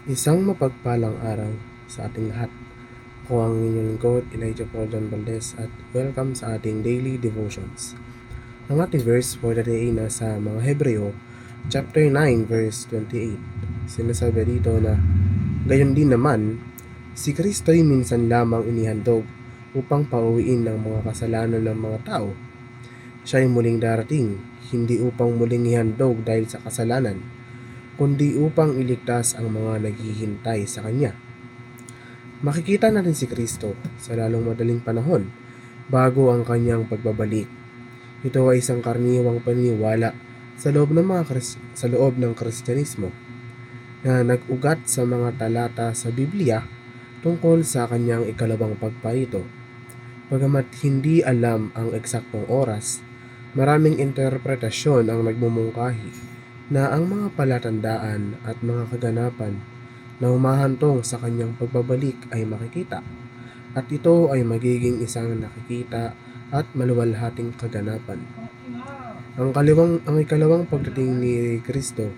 Isang mapagpalang araw sa ating lahat. Ako ang inyong lingkod, Elijah Paul John Valdez, at welcome sa ating daily devotions. Ang ating verse for the day ay nasa mga Hebreo, chapter 9, verse 28. Sinasabi dito na, gayon din naman, si Kristo'y minsan lamang inihandog upang pauwiin ng mga kasalanan ng mga tao. Siya'y muling darating, hindi upang muling ihandog dahil sa kasalanan, kundi upang iligtas ang mga naghihintay sa Kanya. Makikita natin si Kristo sa lalong madaling panahon bago ang Kanyang pagbabalik. Ito ay isang karaniwang paniniwala sa loob ng Kristyanismo na nag-ugat sa mga talata sa Biblia tungkol sa Kanyang ikalawang pagparito. Bagamat hindi alam ang eksaktong oras, maraming interpretasyon ang nagmumungkahi na ang mga palatandaan at mga kaganapan na humahantong sa kanyang pagbabalik ay makikita, at ito ay magiging isang nakikita at maluwalhating kaganapan. Ang ikalawang pagdating ni Kristo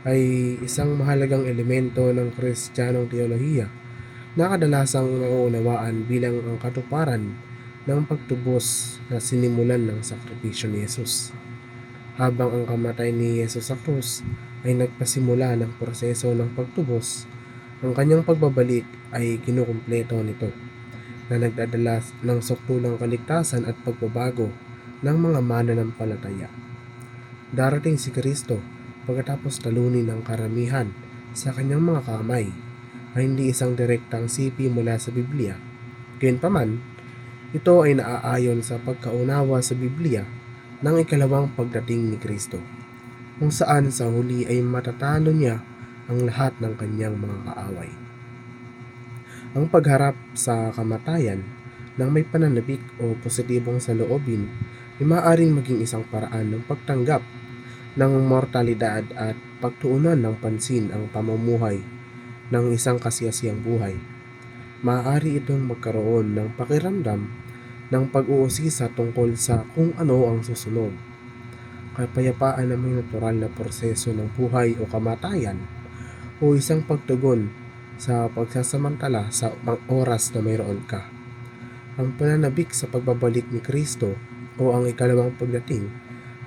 ay isang mahalagang elemento ng Kristiyanong teolohiya na kadalasang nauunawaan bilang ang katuparan ng pagtubos na sinimulan ng sakripisyo ni Jesus. Habang ang kamatay ni Jesus sa krus ay nagpasimula ng proseso ng pagtubos, ang kanyang pagbabalik ay kinukumpleto nito na nagdadala ng sukdulang kaligtasan at pagbabago ng mga mananampalataya. Darating si Kristo pagkatapos talunin ng karamihan sa kanyang mga kamay ay hindi isang direktang sipi mula sa Biblia. Gayunpaman, ito ay naaayon sa pagkaunawa sa Biblia ng ikalawang pagdating ni Kristo, kung saan sa huli ay matatalo niya ang lahat ng kanyang mga kaaway. Ang pagharap sa kamatayan ng may pananabik o positibong saloobin ay maaaring maging isang paraan ng pagtanggap ng mortalidad at pagtuunan ng pansin ang pamumuhay ng isang kasiyasiyang buhay. Maaari itong magkaroon ng pakiramdam ng pag-uusisa tungkol sa kung ano ang susunod. Kapayapaan na may natural na proseso ng buhay o kamatayan, o isang pagtugon sa pagsasamantala sa oras na mayroon ka. Ang pananabik sa pagbabalik ni Kristo o ang ikalawang pagdating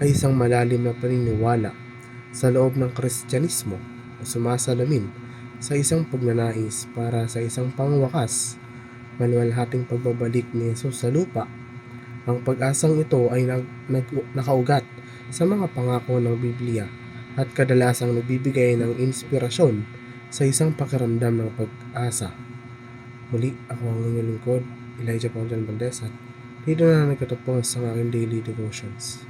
ay isang malalim na paniniwala sa loob ng Kristyanismo o sumasalamin sa isang pagnanais para sa isang pangwakas maluwalhating pagbabalik ni Jesus sa lupa. Ang pag-asang ito ay nakaugat sa mga pangako ng Biblia at kadalasang nagbibigay ng inspirasyon sa isang pakiramdam ng pag-asa. Muli, ako ang inyong lingkod, Elijah Paul John Valdez, at dito na nagtatapos ang aking daily devotions.